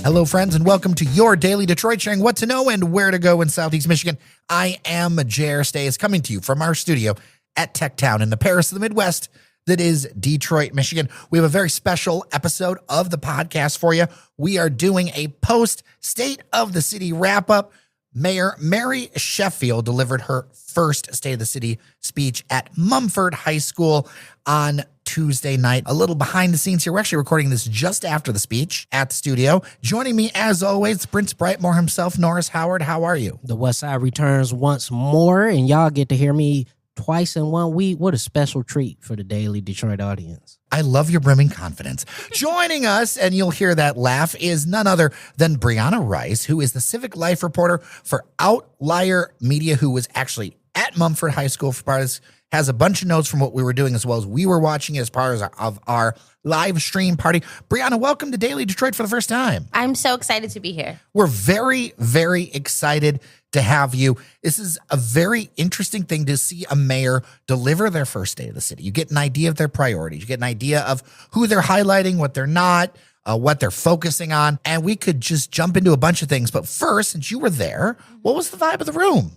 Hello, friends, and welcome to your Daily Detroit, sharing what to know and where to go in Southeast Michigan. I am Jer Stays, coming to you from our studio at Tech Town in the Paris of the Midwest that is Detroit, Michigan. We have a very special episode of the podcast for you. We are doing a post-State of the City wrap-up. Mayor Mary Sheffield delivered her first State of the City speech at Mumford High School on Tuesday night. A little behind the scenes here. We're actually recording this just after the speech at the studio. Joining me, as always, Prince Brightmore himself, Norris Howard. How are you? The West Side returns once more, and y'all get to hear me twice in 1 week. What a special treat for the Daily Detroit audience. I love your brimming confidence. Joining us, and you'll hear that laugh, is none other than Brianna Rice, who is the civic life reporter for Outlier Media, who was actually at Mumford High School for part of this, has a bunch of notes from what we were doing as well as we were watching as part of our live stream party. Brianna, welcome to Daily Detroit for the first time. I'm so excited to be here. We're very, very excited to have you. This is a very interesting thing to see a mayor deliver their first State of the City. You get an idea of their priorities. You get an idea of who they're highlighting, what they're not, what they're focusing on. And we could just jump into a bunch of things. But first, since you were there, what was the vibe of the room?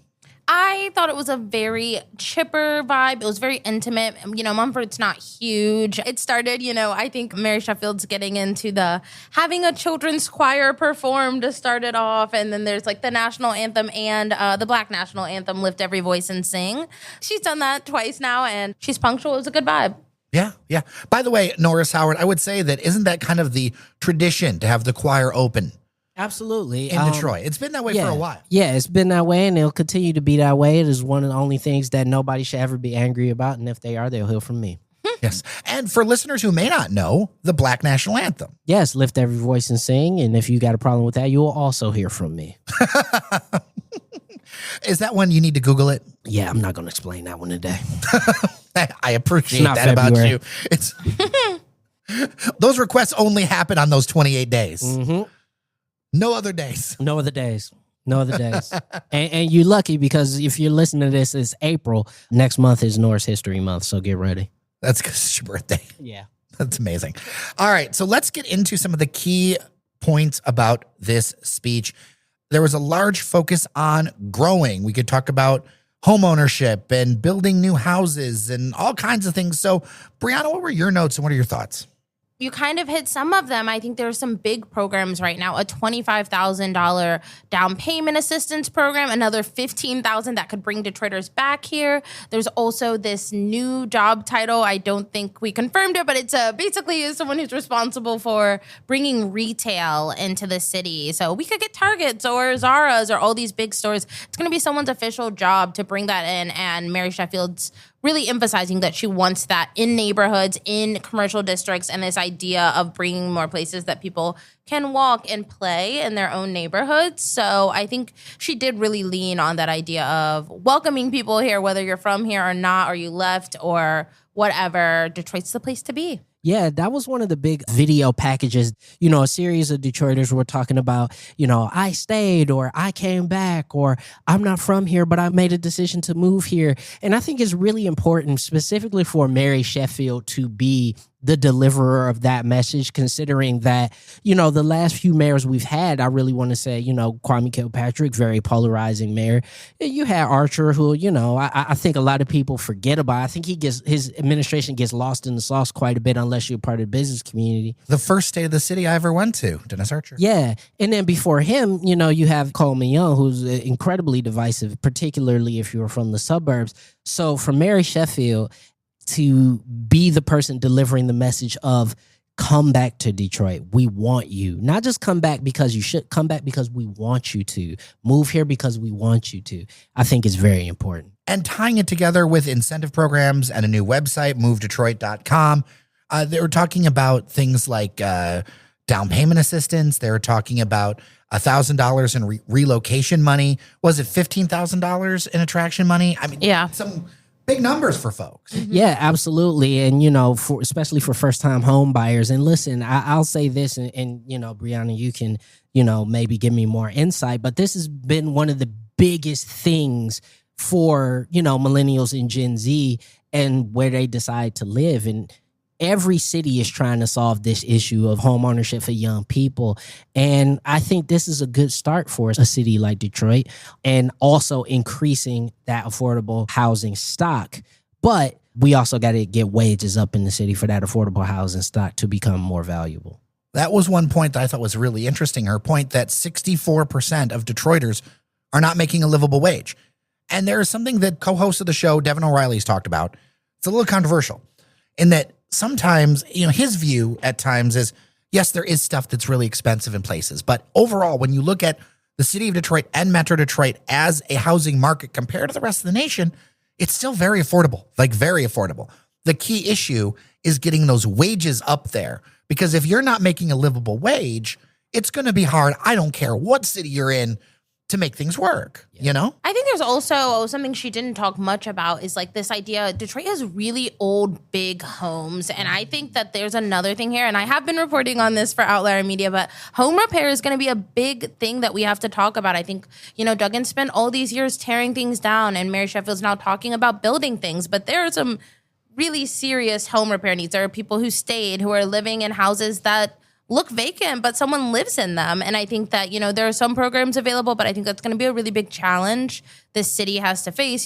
I thought it was a very chipper vibe. It was very intimate. You know, Mumford's not huge. It started, I think Mary Sheffield's getting into having a children's choir perform to start it off. And then there's like the national anthem and the Black national anthem, Lift Every Voice and Sing. She's done that twice now and she's punctual. It was a good vibe. Yeah. By the way, Norris Howard, I would say that isn't that kind of the tradition to have the choir open? Absolutely. In Detroit. It's been that way for a while. Yeah, it's been that way, and it'll continue to be that way. It is one of the only things that nobody should ever be angry about, and if they are, they'll hear from me. Yes. And for listeners who may not know, the Black National Anthem. Yes, lift every voice and sing, and if you got a problem with that, you will also hear from me. Is that one you need to Google it? Yeah, I'm not going to explain that one today. I appreciate that February. about you. It's those requests only happen on those 28 days. Mm-hmm. No other days. No other days. And you're lucky because if you're listening to this, it's April. Next month is Norris History Month, so get ready. That's because it's your birthday. Yeah. That's amazing. All right, so let's get into some of the key points about this speech. There was a large focus on growing. We could talk about home ownership and building new houses and all kinds of things. So, Brianna, what were your notes and what are your thoughts? You kind of hit some of them. I think there's some big programs right now, a $25,000 down payment assistance program, another $15,000 that could bring Detroiters back here. There's also this new job title. I don't think we confirmed it, but it's basically someone who's responsible for bringing retail into the city. So we could get Targets or Zara's or all these big stores. It's going to be someone's official job to bring that in, and Mary Sheffield's really emphasizing that she wants that in neighborhoods, in commercial districts, and this idea of bringing more places that people can walk and play in their own neighborhoods. So I think she did really lean on that idea of welcoming people here, whether you're from here or not, or you left or whatever. Detroit's the place to be. Yeah, that was one of the big video packages. A series of Detroiters were talking about, I stayed or I came back or I'm not from here, but I made a decision to move here. And I think it's really important, specifically for Mary Sheffield, to be the deliverer of that message, considering that, the last few mayors we've had, I really want to say, Kwame Kilpatrick, very polarizing mayor. You had Archer, who, I think a lot of people forget about. I think his administration gets lost in the sauce quite a bit unless you're part of the business community. The first State of the City I ever went to, Dennis Archer. Yeah. And then before him, you have Coleman Young, who's incredibly divisive, particularly if you're from the suburbs. So for Mary Sheffield to be the person delivering the message of come back to Detroit. We want you. Not just come back because you should, come back because we want you to. Move here because we want you to. I think is very important. And tying it together with incentive programs and a new website, movedetroit.com. They were talking about things like down payment assistance. They were talking about $1,000 in relocation money. Was it $15,000 in attraction money? I mean, yeah, some big numbers for folks. Mm-hmm. Yeah, absolutely. And, especially for first-time home buyers. And listen, I'll say this, and Brianna, you can, maybe give me more insight, but this has been one of the biggest things for, millennials and Gen Z and where they decide to live. And every city is trying to solve this issue of home ownership for young people. And I think this is a good start for a city like Detroit, and also increasing that affordable housing stock. But we also got to get wages up in the city for that affordable housing stock to become more valuable. That was one point that I thought was really interesting. Her point that 64% of Detroiters are not making a livable wage. And there is something that co-host of the show, Devin O'Reilly's talked about. It's a little controversial in that sometimes, his view at times is, yes, there is stuff that's really expensive in places. But overall, when you look at the city of Detroit and Metro Detroit as a housing market compared to the rest of the nation, it's still very affordable, like very affordable. The key issue is getting those wages up there, because if you're not making a livable wage, it's going to be hard. I don't care what city you're in to make things work, I think there's also something she didn't talk much about is like this idea. Detroit has really old, big homes. And I think that there's another thing here. And I have been reporting on this for Outlier Media, but home repair is going to be a big thing that we have to talk about. I think, Duggan spent all these years tearing things down, and Mary Sheffield's now talking about building things. But there are some really serious home repair needs. There are people who are living in houses that look vacant, but someone lives in them. And I think that, there are some programs available, but I think that's going to be a really big challenge this city has to face,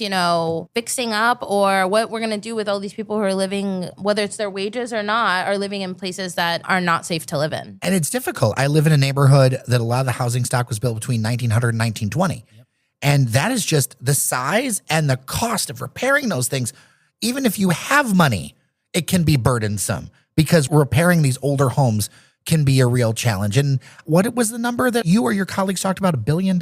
fixing up, or what we're going to do with all these people who are living, whether it's their wages or not, are living in places that are not safe to live in. And it's difficult. I live in a neighborhood that a lot of the housing stock was built between 1900 and 1920. Yep. And that is just the size and the cost of repairing those things. Even if you have money, it can be burdensome, because repairing these older homes can be a real challenge. And what was the number that you or your colleagues talked about, $1 billion?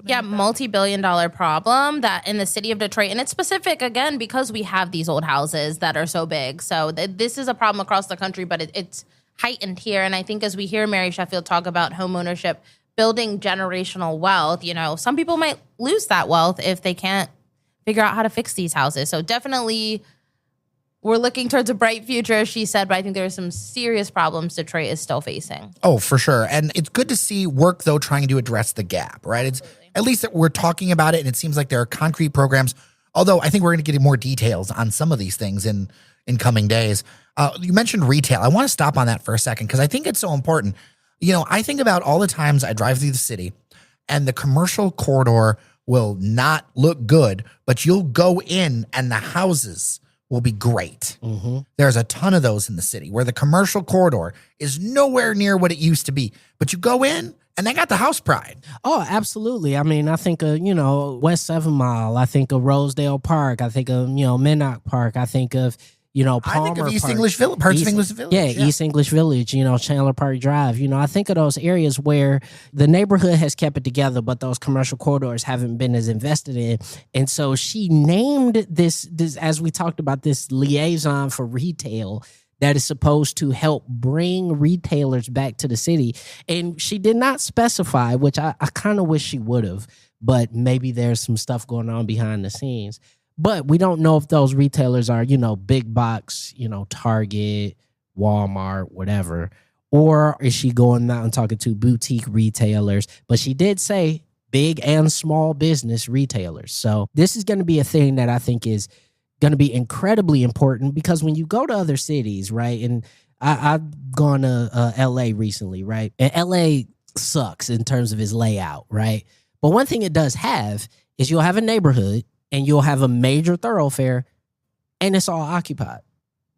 Yeah, multi-billion-dollar problem that in the city of Detroit, and it's specific, again, because we have these old houses that are so big. So this is a problem across the country, but it's heightened here. And I think as we hear Mary Sheffield talk about home ownership, building generational wealth, some people might lose that wealth if they can't figure out how to fix these houses. So definitely we're looking towards a bright future, as she said, but I think there are some serious problems Detroit is still facing. Oh, for sure. And it's good to see work, though, trying to address the gap, right? It's at least that we're talking about it, and it seems like there are concrete programs, although I think we're going to get more details on some of these things in coming days. You mentioned retail. I want to stop on that for a second, because I think it's so important. I think about all the times I drive through the city, and the commercial corridor will not look good, but you'll go in and the houses will be great. Mm-hmm. There's a ton of those in the city where the commercial corridor is nowhere near what it used to be, but you go in and they got the house pride. Oh, absolutely. I mean, I think of, West 7 Mile. I think of Rosedale Park. I think of, Minnock Park. I think of, Palmer I think of East Park. English Village, parts of English Village. Yeah, East English Village, Chandler Park Drive. I think of those areas where the neighborhood has kept it together, but those commercial corridors haven't been as invested in. And so she named this, as we talked about, this liaison for retail that is supposed to help bring retailers back to the city. And she did not specify, which I kind of wish she would have, but maybe there's some stuff going on behind the scenes. But we don't know if those retailers are, big box, Target, Walmart, whatever. Or is she going out and talking to boutique retailers? But she did say big and small business retailers. So this is going to be a thing that I think is going to be incredibly important, because when you go to other cities, right? And I've gone to LA recently, right? And LA sucks in terms of its layout, right? But one thing it does have is you'll have a neighborhood, and you'll have a major thoroughfare, and it's all occupied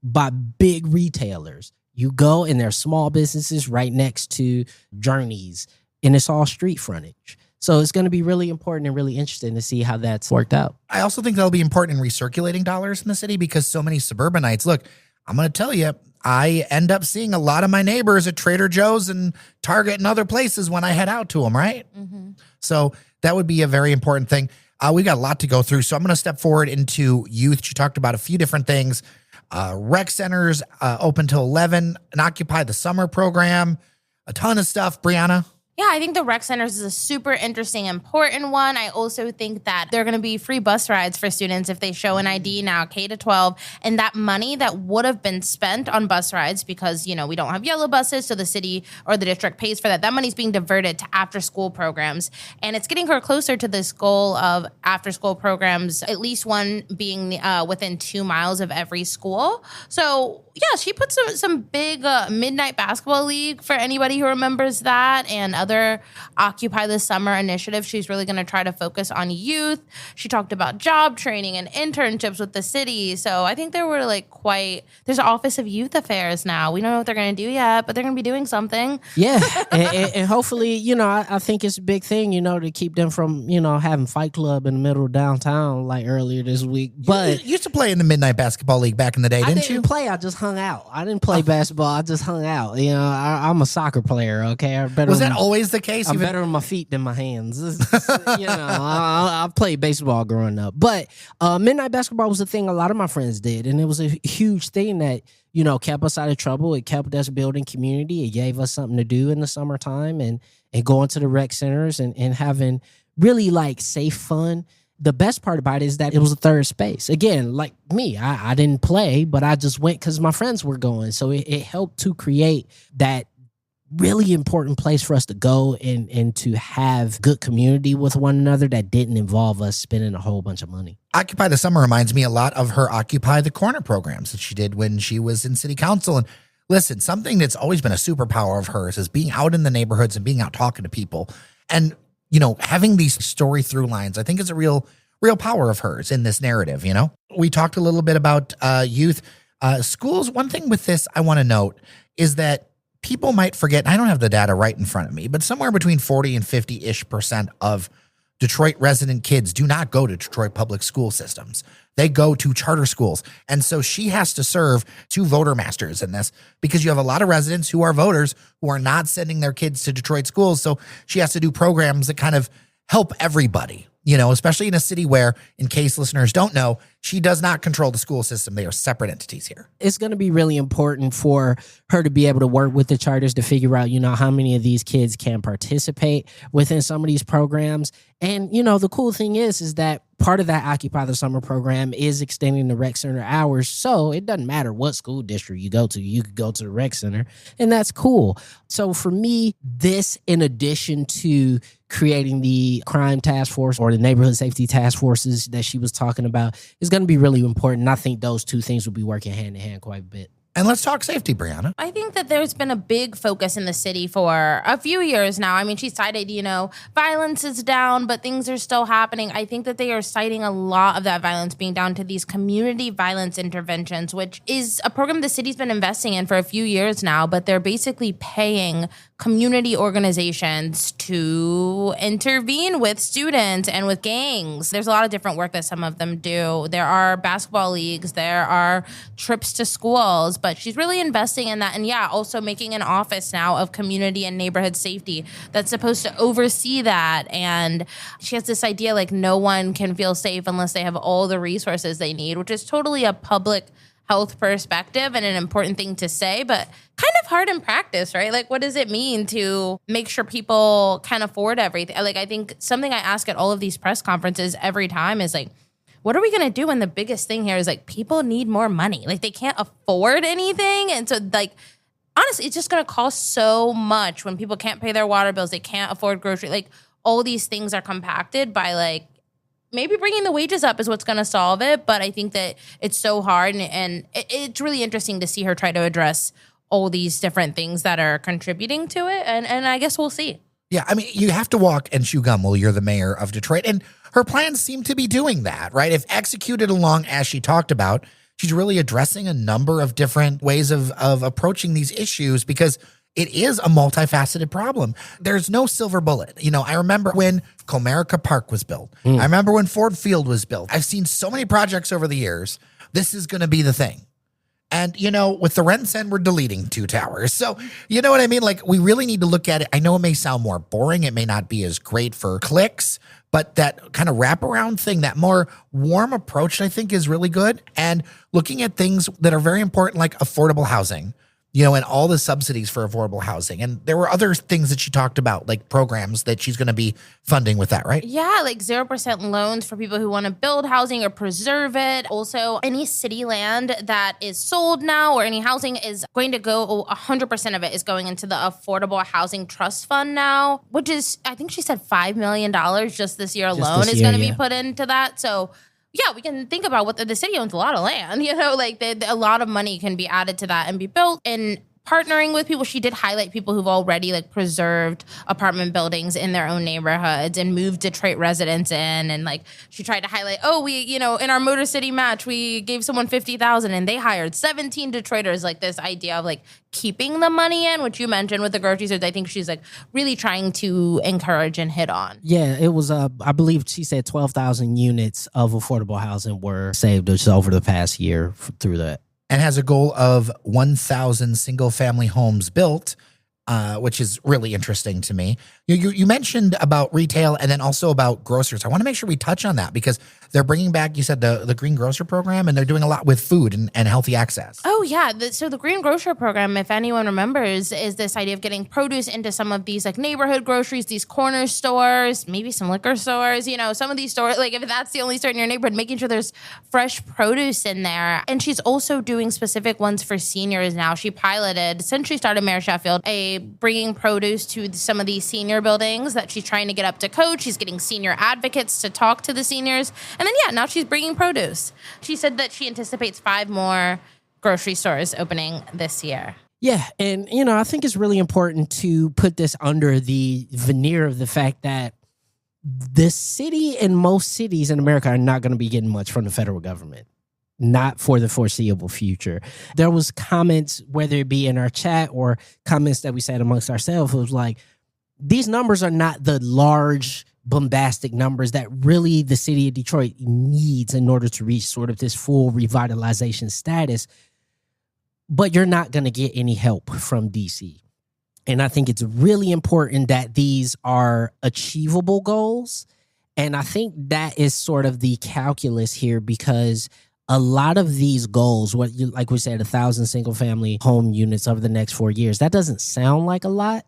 by big retailers. You go, and there's small businesses right next to Journeys, and it's all street frontage. So it's going to be really important and really interesting to see how that's worked out. I also think that'll be important in recirculating dollars in the city, because so many suburbanites, look, I'm going to tell you, I end up seeing a lot of my neighbors at Trader Joe's and Target and other places when I head out to them, right? Mm-hmm. So that would be a very important thing. We've got a lot to go through, so I'm going to step forward into youth. She talked about a few different things. Rec centers open till 11, and Occupy the Summer program, a ton of stuff. Brianna? Yeah, I think the rec centers is a super interesting, important one. I also think that there are going to be free bus rides for students if they show an ID now, K to 12. And that money that would have been spent on bus rides because, we don't have yellow buses, so the city or the district pays for that. That money's being diverted to after-school programs. And it's getting her closer to this goal of after-school programs, at least one being within 2 miles of every school. So, yeah, she put some big midnight basketball league for anybody who remembers that, and other Occupy the Summer initiatives. She's really going to try to focus on youth. She talked about job training and internships with the city. So I think there were there's an Office of Youth Affairs now. We don't know what they're going to do yet, but they're going to be doing something. Yeah. and hopefully, I think it's a big thing, to keep them from, having Fight Club in the middle of downtown like earlier this week. But you used to play in the Midnight Basketball League back in the day, didn't you? I didn't play. I just hung out. I didn't play basketball. I just hung out. I'm a soccer player, okay? Was that always the case? I'm better with my feet than my hands. I played baseball growing up. But midnight basketball was a thing a lot of my friends did. And it was a huge thing that, kept us out of trouble. It kept us building community. It gave us something to do in the summertime and going to the rec centers and having really safe fun. The best part about it is that it was a third space. Again, like me, I didn't play, but I just went because my friends were going. So it helped to create that really important place for us to go and to have good community with one another that didn't involve us spending a whole bunch of money. Occupy the Summer reminds me a lot of her Occupy the Corner programs that she did when she was in city council. And listen, something that's always been a superpower of hers is being out in the neighborhoods and being out talking to people. And, having these story through lines, I think is a real power of hers in this narrative, We talked a little bit about youth. Schools, one thing with this I want to note is that people might forget, I don't have the data right in front of me, but somewhere between 40 and 50% of Detroit resident kids do not go to Detroit public school systems. They go to charter schools. And so she has to serve 2 voter masters in this because you have a lot of residents who are voters who are not sending their kids to Detroit schools. So she has to do programs that kind of help everybody, especially in a city where, in case listeners don't know, she does not control the school system. They are separate entities here. It's going to be really important for her to be able to work with the charters to figure out, how many of these kids can participate within some of these programs. And, the cool thing is that part of that Occupy the Summer program is extending the rec center hours. So it doesn't matter what school district you go to, you could go to the rec center, and that's cool. So for me, this, in addition to creating the crime task force or the neighborhood safety task forces that she was talking about, is going to be really important. And I think those 2 things will be working hand in hand quite a bit. And let's talk safety, Brianna. I think that there's been a big focus in the city for a few years now. I mean, she cited, violence is down, but things are still happening. I think that they are citing a lot of that violence being down to these community violence interventions, which is a program the city's been investing in for a few years now, but they're basically paying community organizations to intervene with students and with gangs. There's a lot of different work that some of them do. There are basketball leagues, there are trips to schools, but she's really investing in that. And also making an office now of community and neighborhood safety that's supposed to oversee that. And she has this idea no one can feel safe unless they have all the resources they need, which is totally a public health perspective and an important thing to say, but kind of hard in practice, right? What does it mean to make sure people can afford everything? I think something I ask at all of these press conferences every time is what are we going to do when the biggest thing here is people need more money? They can't afford anything. And so honestly, it's just going to cost so much when people can't pay their water bills. They can't afford groceries. All these things are compacted by maybe bringing the wages up is what's going to solve it. But I think that it's so hard and it's really interesting to see her try to address all these different things that are contributing to it. And I guess we'll see. Yeah, I mean, you have to walk and chew gum while you're the mayor of Detroit. And her plans seem to be doing that, right? If executed along as she talked about, she's really addressing a number of different ways of approaching these issues because it is a multifaceted problem. There's no silver bullet. I remember when Comerica Park was built. I remember when Ford Field was built. I've seen so many projects over the years. This is going to be the thing. And, with the Rent-Cen, we're deleting 2 towers. So, you know what I mean? We really need to look at it. I know it may sound more boring. It may not be as great for clicks, but that kind of wraparound thing, that more warm approach, I think is really good. And looking at things that are very important, like affordable housing, and all the subsidies for affordable housing. And there were other things that she talked about, like programs that she's going to be funding with that, right? Yeah, like 0% loans for people who want to build housing or preserve it. Also, any city land that is sold now or any housing is going to go, 100% of it is going into the Affordable Housing Trust Fund now, which is, I think she said $5 million just this year alone is going to be put into that. So yeah, we can think about what the city owns a lot of land, like a lot of money can be added to that and be built. And partnering with people, she did highlight people who've already like preserved apartment buildings in their own neighborhoods and moved Detroit residents in. And like she tried to highlight, we, in our Motor City match, we gave someone $50,000 and they hired 17 Detroiters. Like this idea of like keeping the money in, which you mentioned with the grocery stores, I think she's like really trying to encourage and hit on. Yeah, it was, I believe she said 12,000 units of affordable housing were saved just over the past year through that. And has a goal of 1,000 single-family homes built, which is really interesting to me. You mentioned about retail and then also about grocers. I want to make sure we touch on that because they're bringing back, you said, the Green Grocer program, and they're doing a lot with food and healthy access. Oh, yeah. So the Green Grocer program, if anyone remembers, is this idea of getting produce into some of these like neighborhood groceries, these corner stores, maybe some liquor stores, some of these stores, like if that's the only store in your neighborhood, making sure there's fresh produce in there. And she's also doing specific ones for seniors now. She piloted, since she started Mayor Sheffield, bringing produce to some of these senior buildings that she's trying to get up to code. She's getting senior advocates to talk to the seniors. And then, now she's bringing produce. She said that she anticipates 5 more grocery stores opening this year. Yeah, and, I think it's really important to put this under the veneer of the fact that the city and most cities in America are not going to be getting much from the federal government. Not for the foreseeable future. There was comments, whether it be in our chat or comments that we said amongst ourselves, it was like, these numbers are not the large, bombastic numbers that really the city of Detroit needs in order to reach sort of this full revitalization status. But you're not going to get any help from DC. And I think it's really important that these are achievable goals. And I think that is sort of the calculus here because a lot of these goals, like we said, 1,000 single-family home units over the next 4 years, that doesn't sound like a lot,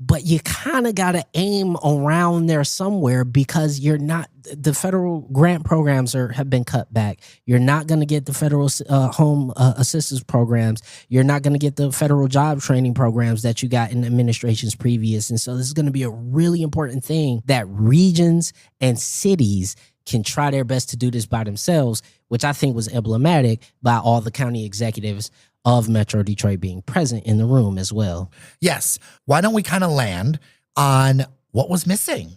but you kind of got to aim around there somewhere because the federal grant programs have been cut back. You're not going to get the federal home assistance programs. You're not going to get the federal job training programs that you got in administrations previous. And so this is going to be a really important thing that regions and cities can try their best to do this by themselves, which I think was emblematic by all the county executives of Metro Detroit being present in the room as well. Yes. Why don't we kind of land on what was missing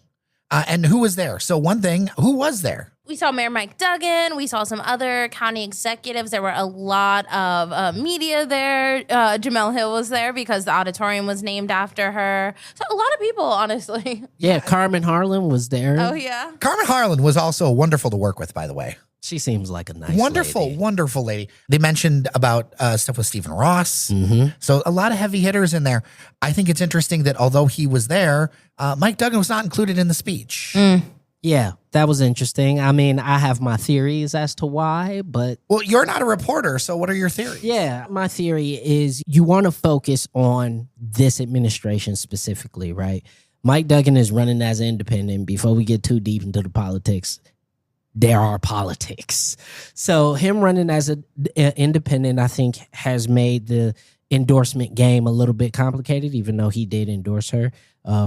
and who was there? So one thing, who was there? We saw Mayor Mike Duggan. We saw some other county executives. There were a lot of media there. Jamel Hill was there because the auditorium was named after her. So a lot of people, honestly. Yeah, Carmen Harlan was there. Oh, yeah. Carmen Harlan was also wonderful to work with, by the way. She seems like a nice wonderful lady. They mentioned about stuff with Stephen Ross. Mm-hmm. So a lot of heavy hitters in there. I think it's interesting that although he was there, Mike Duggan was not included in the speech. Yeah, that was interesting. I mean, I have my theories as to why, but... Well, you're not a reporter, so what are your theories? Yeah, my theory is you want to focus on this administration specifically, right? Mike Duggan is running as an independent. Before we get too deep into the politics, there are politics. So him running as an independent, I think, has made the endorsement game a little bit complicated, even though he did endorse her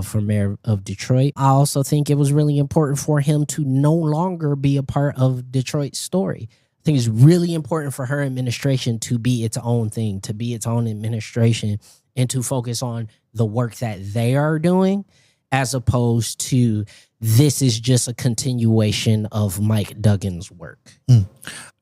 for mayor of Detroit. I also think it was really important for him to no longer be a part of Detroit's story. I think it's really important for her administration to be its own thing, to be its own administration, and to focus on the work that they are doing, as opposed to this is just a continuation of Mike Duggan's work. I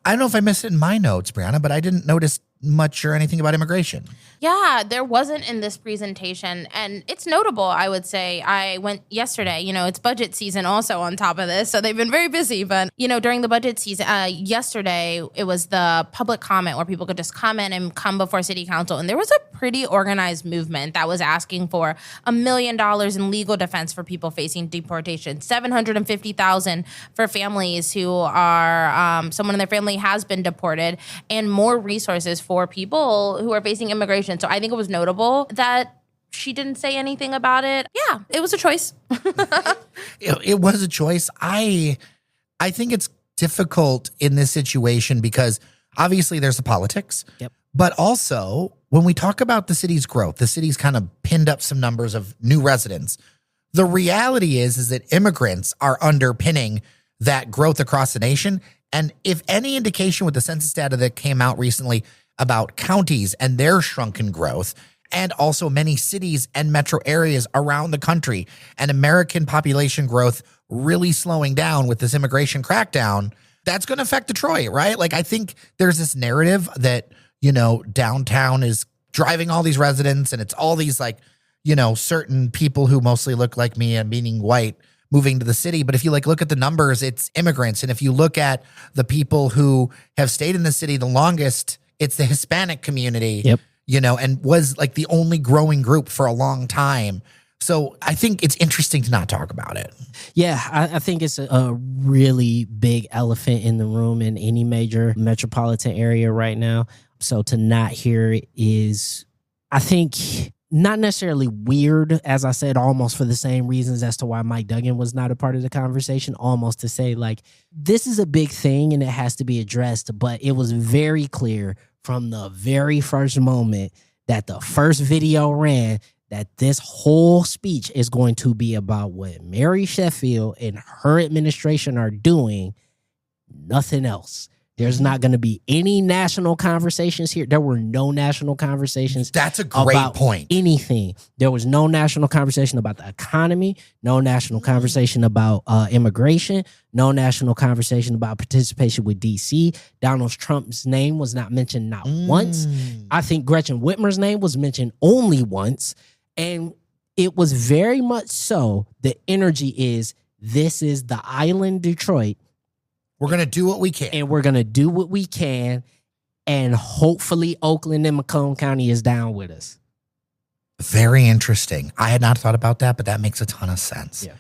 don't know if I missed it in my notes, Brianna, but I didn't notice much or anything about immigration. Yeah, there wasn't in this presentation. And it's notable, I would say. I went yesterday, it's budget season also on top of this. So they've been very busy. But, during the budget season, yesterday, it was the public comment where people could just comment and come before city council. And there was a pretty organized movement that was asking for $1 million in legal defense for people facing deportation, $750,000 for families who are, someone in their family family has been deported and more resources for people who are facing immigration. So I think it was notable that she didn't say anything about it. Yeah, it was a choice. It was a choice. I think it's difficult in this situation because obviously there's the politics. Yep. But also, when we talk about the city's growth, the city's kind of pinned up some numbers of new residents. The reality is that immigrants are underpinning that growth across the nation. And if any indication with the census data that came out recently about counties and their shrunken growth, and also many cities and metro areas around the country and American population growth really slowing down with this immigration crackdown, that's going to affect Detroit, right? Like, I think there's this narrative that, you know, downtown is driving all these residents and it's all these, like, you know, certain people who mostly look like me and meaning white moving to the city. But if you look at the numbers, it's immigrants. And if you look at the people who have stayed in the city the longest, it's the Hispanic community. Yep. You know, and was like the only growing group for a long time. So I think it's interesting to not talk about it. Yeah, I think it's a really big elephant in the room in any major metropolitan area right now. So to not hear it is, I think, not necessarily weird, as I said, almost for the same reasons as to why Mike Duggan was not a part of the conversation, almost to say, like, this is a big thing and it has to be addressed. But it was very clear from the very first moment that the first video ran that this whole speech is going to be about what Mary Sheffield and her administration are doing, nothing else. There's not going to be any national conversations here. There were no national conversations. That's a great about point. Anything. There was no national conversation about the economy, no national conversation about immigration, no national conversation about participation with D.C. Donald Trump's name was not mentioned not once. I think Gretchen Whitmer's name was mentioned only once. And it was very much so the energy is, this is the island Detroit. We're going to do what we can. And we're going to do what we can. And hopefully Oakland and Macomb County is down with us. Very interesting. I had not thought about that, but that makes a ton of sense. Yeah.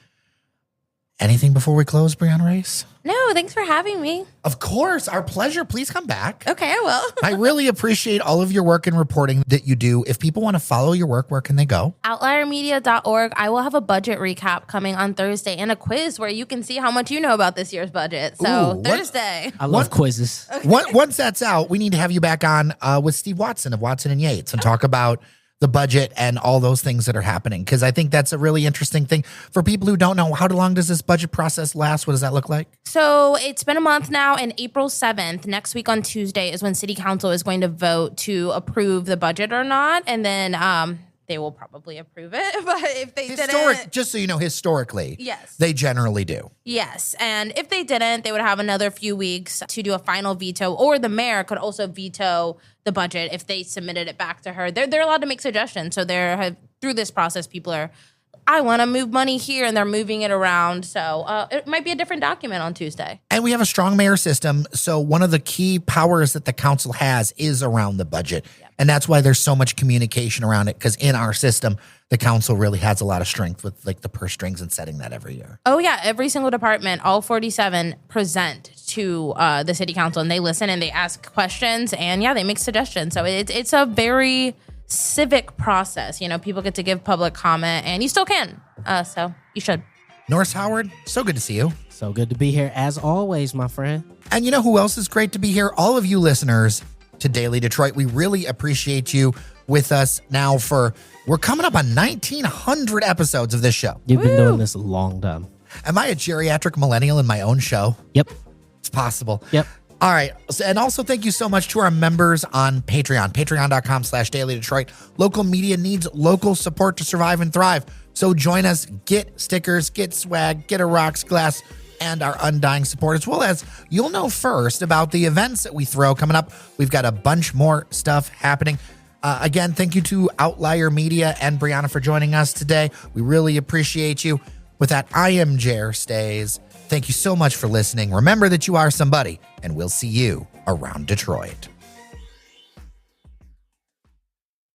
Anything before we close, Brianna Race? No, thanks for having me. Of course. Our pleasure. Please come back. Okay, I will. I really appreciate all of your work and reporting that you do. If people want to follow your work, where can they go? Outliermedia.org. I will have a budget recap coming on Thursday and a quiz where you can see how much you know about this year's budget. So Ooh, Thursday. I love quizzes. Once that's out, we need to have you back on with Steve Watson of Watson and Yates and talk about the budget and all those things that are happening. Because I think that's a really interesting thing for people who don't know. How long does this budget process last? What does that look like? So it's been a month now, and April 7th, next week on Tuesday, is when City Council is going to vote to approve the budget or not. And then they will probably approve it. But if they didn't... Just so you know, historically, yes, they generally do. Yes. And if they didn't, they would have another few weeks to do a final veto, or the mayor could also veto the budget if they submitted it back to her. They're allowed to make suggestions. So through this process, people are, I want to move money here, and they're moving it around. So it might be a different document on Tuesday. And we have a strong mayor system. So one of the key powers that the council has is around the budget. Yep. And that's why there's so much communication around it, because in our system, the council really has a lot of strength with like the purse strings and setting that every year. Oh, yeah. Every single department, all 47, present to the city council, and they listen and they ask questions, and yeah, they make suggestions. So it's a very civic process. You know, people get to give public comment, and you still can. So you should. Norris Howard, so good to see you. So good to be here as always, my friend. And you know who else is great to be here? All of you listeners to Daily Detroit. We really appreciate you with us now we're coming up on 1,900 episodes of this show. You've been doing this a long time. Am I a geriatric millennial in my own show? Yep. It's possible. Yep. All right. And also thank you so much to our members on Patreon, patreon.com/Daily Detroit. Local media needs local support to survive and thrive. So join us, get stickers, get swag, get a rocks glass, and our undying support, as well as you'll know first about the events that we throw coming up. We've got a bunch more stuff happening. Again, thank you to Outlier Media and Brianna for joining us today. We really appreciate you. With that, I am Jer Stays. Thank you so much for listening. Remember that you are somebody, and we'll see you around Detroit.